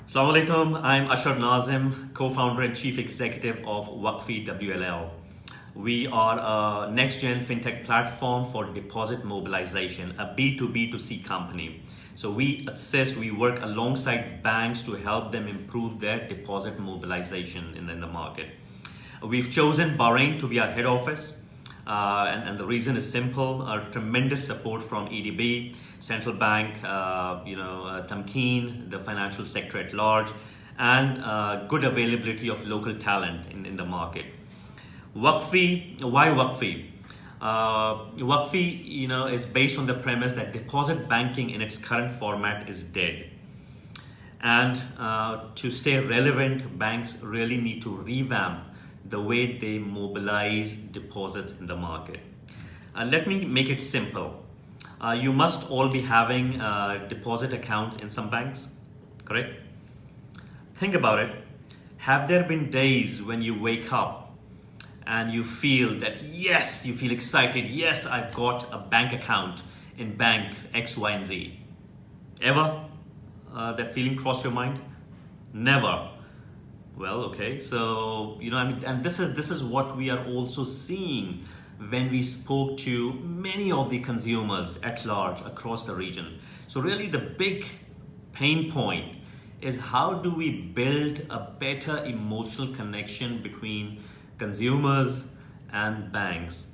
Assalamu alaikum. I'm Ashar Nazim, co-founder and chief executive of Waqfi WLL. We are a next-gen fintech platform for deposit mobilization, a B2B2C company. So we work alongside banks to help them improve their deposit mobilization in the market. We've chosen Bahrain to be our head office. And the reason is simple: tremendous support from EDB, central bank, Tamkeen, the financial sector at large, and good availability of local talent in the market. Waqfi, why Waqfi? Waqfi, is based on the premise that deposit banking in its current format is dead. And to stay relevant, banks really need to revamp the way they mobilize deposits in the market. Let me make it simple. You must all be having deposit accounts in some banks, correct? Think about it. Have there been days when you wake up and you feel that, yes, you feel excited, yes, I've got a bank account in bank X, Y, and Z? Ever that feeling crossed your mind? Never. Well, okay, so and this is what we are also seeing when we spoke to many of the consumers at large across the region. So really the big pain point is, how do we build a better emotional connection between consumers and banks?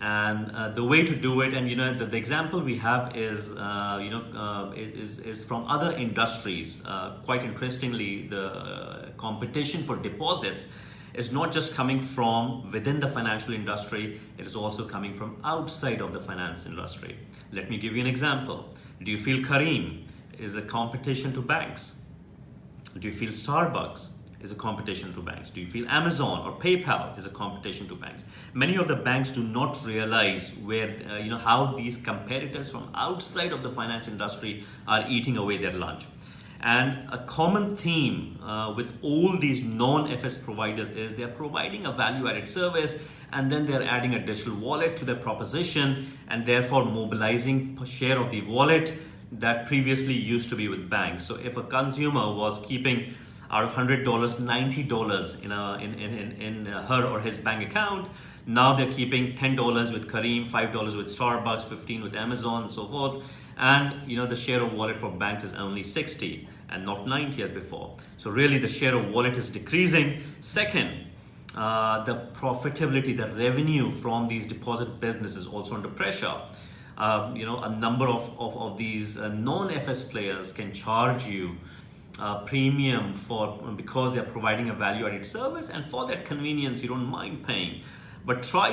And the way to do it, and the example we have is is from other industries. Quite interestingly, the competition for deposits is not just coming from within the financial industry, it is also coming from outside of the finance industry. Let me give you an example. Do you feel Careem is a competition to banks? Do you feel Starbucks is a competition to banks? Do you feel Amazon or PayPal is a competition to banks? Many of the banks do not realize how these competitors from outside of the finance industry are eating away their lunch. And a common theme with all these non-FS providers is they're providing a value-added service, and then they're adding a digital wallet to their proposition, and therefore mobilizing a share of the wallet that previously used to be with banks. So if a consumer was keeping out of $100, $90 in her or his bank account, now they're keeping $10 with Careem, $5 with Starbucks, $15 with Amazon, and so forth. And the share of wallet for banks is only 60 and not 90 as before. So really the share of wallet is decreasing. Second, the profitability, the revenue from these deposit businesses also under pressure. A number of these non-FS players can charge you premium because they're providing a value-added service, and for that convenience you don't mind paying. But try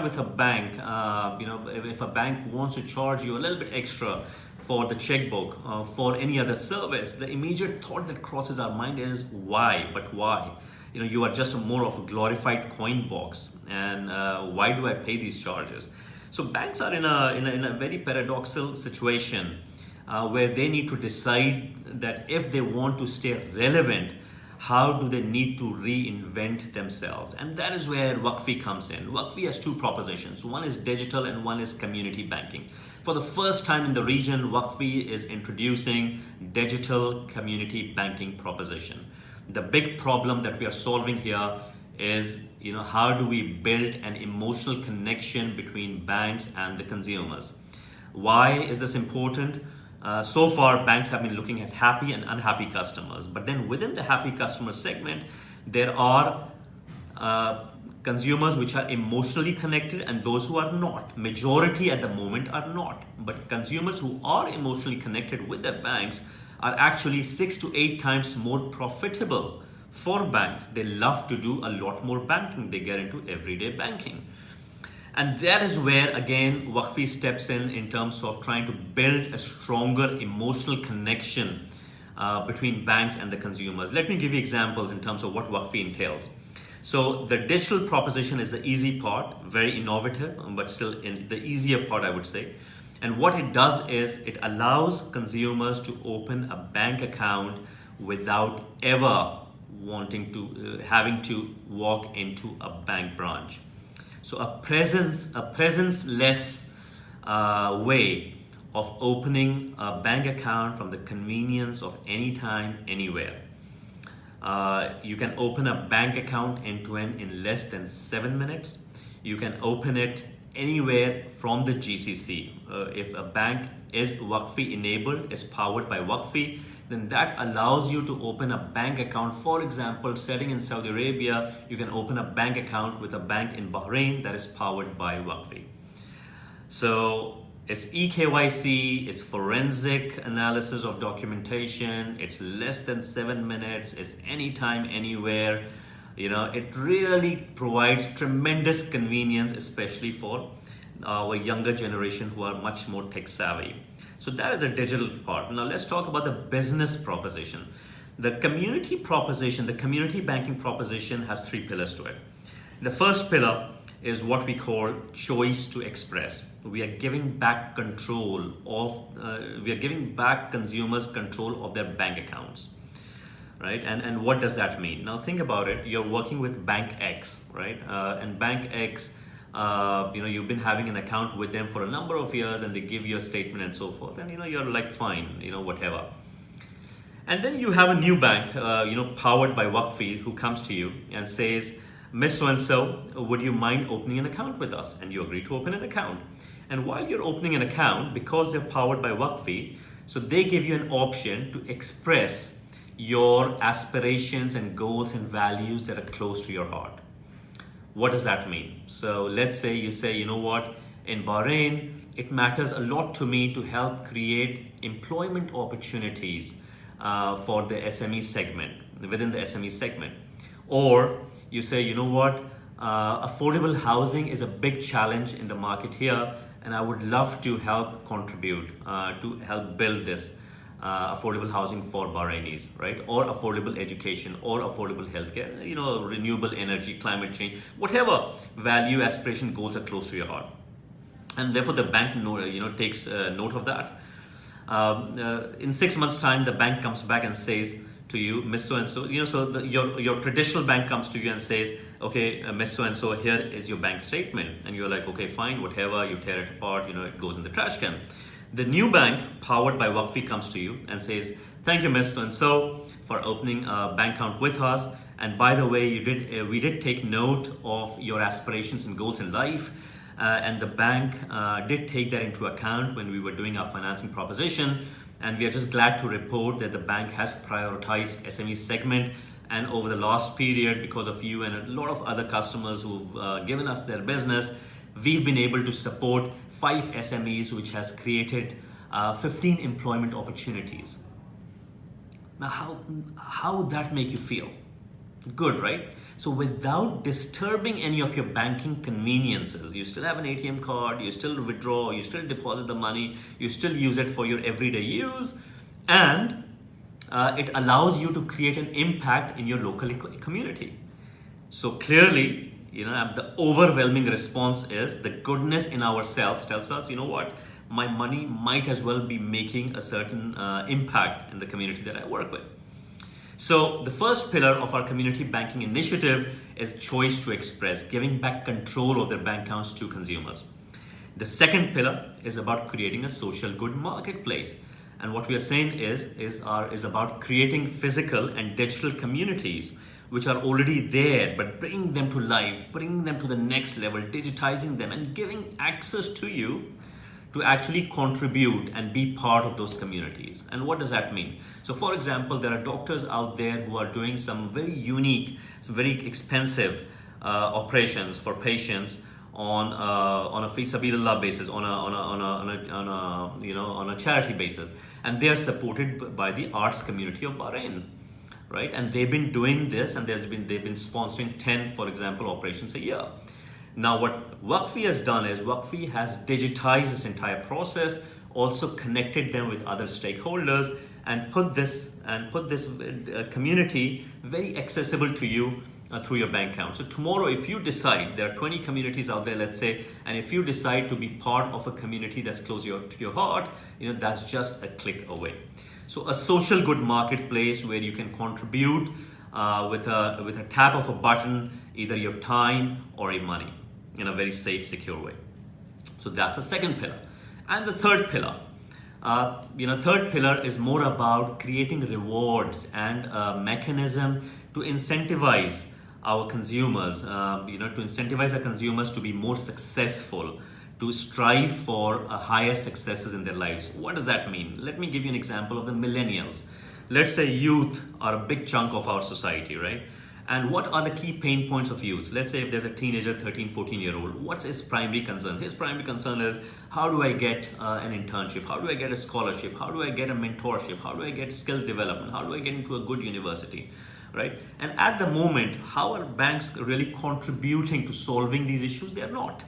with a bank. If a bank wants to charge you a little bit extra for the checkbook, for any other service, the immediate thought that crosses our mind is why? But why? You are just more of a glorified coin box, and why do I pay these charges? So banks are in a very paradoxical situation where they need to decide that if they want to stay relevant, how do they need to reinvent themselves? And that is where Waqfi comes in. Waqfi has two propositions. One is digital and one is community banking. For the first time in the region, Waqfi is introducing digital community banking proposition. The big problem that we are solving here is, how do we build an emotional connection between banks and the consumers? Why is this important? So far, banks have been looking at happy and unhappy customers. But then within the happy customer segment, there are consumers which are emotionally connected and those who are not. Majority at the moment are not. But consumers who are emotionally connected with their banks are actually 6 to 8 times more profitable for banks. They love to do a lot more banking. They get into everyday banking. And that is where, again, Waqfi steps in terms of trying to build a stronger emotional connection between banks and the consumers. Let me give you examples in terms of what Waqfi entails. So the digital proposition is the easy part, very innovative, but still in the easier part, I would say. And what it does is it allows consumers to open a bank account without ever having to walk into a bank branch. So a presence-less way of opening a bank account from the convenience of any time, anywhere. You can open a bank account end to end in less than 7 minutes. You can open it anywhere from the GCC. If a bank is Waqfi enabled, is powered by Waqfi, then that allows you to open a bank account. For example, setting in Saudi Arabia, you can open a bank account with a bank in Bahrain that is powered by Waqfi. So it's eKYC, it's forensic analysis of documentation, it's less than 7 minutes, it's anytime, anywhere. It really provides tremendous convenience, especially for our younger generation who are much more tech savvy. So that is the digital part. Now let's talk about the business proposition. The community proposition, the community banking proposition has 3 pillars to it. The first pillar is what we call choice to express. We are giving back we are giving back consumers control of their bank accounts, right? And what does that mean? Now think about it. You're working with Bank X, right? And Bank X, you've been having an account with them for a number of years, and they give you a statement and so forth, and you're like, fine, whatever. And then you have a new bank, powered by Waqfi, who comes to you and says, Miss So-and-so, would you mind opening an account with us? And you agree to open an account. And while you're opening an account, because they're powered by Waqfi, so they give you an option to express your aspirations and goals and values that are close to your heart. What does that mean? So let's say you say, you know what, in Bahrain, it matters a lot to me to help create employment opportunities for the SME segment, within the SME segment. Or you say, you know what, affordable housing is a big challenge in the market here, and I would love to help contribute to help build this affordable housing for Bahrainis, right? Or affordable education, or affordable healthcare, renewable energy, climate change, whatever value, aspiration, goals are close to your heart. And therefore the bank takes note of that. In 6 months' time, the bank comes back and says to you, Miss So-and-so, your traditional bank comes to you and says, okay, Miss So-and-so, here is your bank statement. And you're like, okay, fine, whatever, you tear it apart, it goes in the trash can. The new bank, powered by Waqfi, comes to you and says, thank you, Miss So-and-so, for opening a bank account with us. And by the way, we did take note of your aspirations and goals in life. And the bank did take that into account when we were doing our financing proposition. And we are just glad to report that the bank has prioritized SME segment. And over the last period, because of you and a lot of other customers who've given us their business, we've been able to support 5 SMEs, which has created 15 employment opportunities. Now, how would that make you feel? Good, right? So without disturbing any of your banking conveniences, you still have an ATM card, you still withdraw, you still deposit the money, you still use it for your everyday use, and it allows you to create an impact in your local community. So clearly, the overwhelming response is the goodness in ourselves tells us, you know what, my money might as well be making a certain impact in the community that I work with. So the first pillar of our community banking initiative is choice to express, giving back control of their bank accounts to consumers. The second pillar is about creating a social good marketplace. And what we are saying is about creating physical and digital communities which are already there, but bringing them to life, bringing them to the next level, digitizing them, and giving access to you to actually contribute and be part of those communities. And what does that mean? So for example, there are doctors out there who are doing some very unique, some very expensive operations for patients on a fi sabilillah basis, on a charity basis, and they are supported by the arts community of Bahrain, right? And they've been doing this, and they've been sponsoring 10, for example, operations a year. Now, what Waqfi has done is Waqfi has digitized this entire process, also connected them with other stakeholders, and put this community very accessible to you through your bank account. So tomorrow, if you decide, there are 20 communities out there, let's say, and if you decide to be part of a community that's close to your heart, that's just a click away. So a social good marketplace where you can contribute with a tap of a button, either your time or your money, in a very safe, secure way. So that's the second pillar. And the third pillar Third pillar is more about creating rewards and a mechanism to incentivize our consumers, to incentivize our consumers to be more successful, to strive for higher successes in their lives. What does that mean? Let me give you an example of the millennials. Let's say youth are a big chunk of our society, right? And what are the key pain points of youth? Let's say if there's a teenager, 13, 14-year-old, what's his primary concern? His primary concern is, how do I get an internship? How do I get a scholarship? How do I get a mentorship? How do I get skill development? How do I get into a good university? Right? And at the moment, how are banks really contributing to solving these issues? They are not.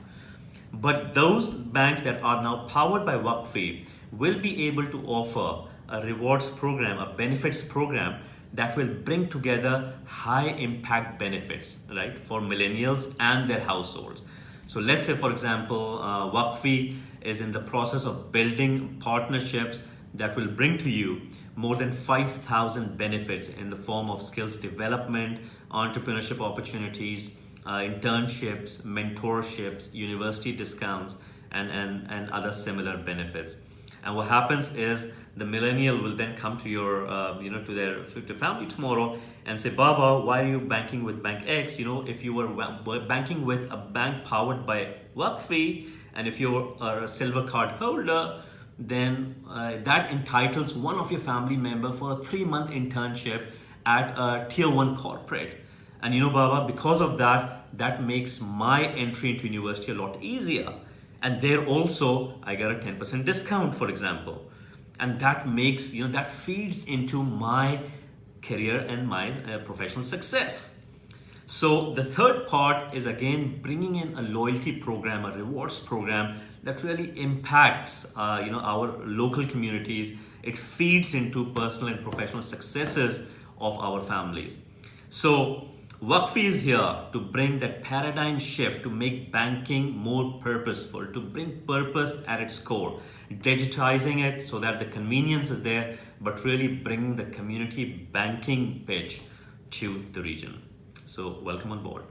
But those banks that are now powered by WAQFI will be able to offer a rewards program, a benefits program that will bring together high impact benefits, right, for millennials and their households. So let's say, for example, WAQFI is in the process of building partnerships that will bring to you more than 5,000 benefits in the form of skills development, entrepreneurship opportunities, internships, mentorships, university discounts, and other similar benefits. And what happens is the millennial will then come to your, to their family tomorrow and say, Baba, why are you banking with Bank X? If you were banking with a bank powered by WAQFI, and if you are a silver card holder, then that entitles one of your family member for a 3-month internship at a tier 1 corporate. And Baba, because of that, that makes my entry into university a lot easier. And there also, I get a 10% discount, for example. And that makes, that feeds into my career and my professional success. So the third part is again bringing in a loyalty program, a rewards program that really impacts, our local communities. It feeds into personal and professional successes of our families. So WAQFI is here to bring that paradigm shift, to make banking more purposeful, to bring purpose at its core, digitizing it so that the convenience is there, but really bringing the community banking pitch to the region. So welcome on board.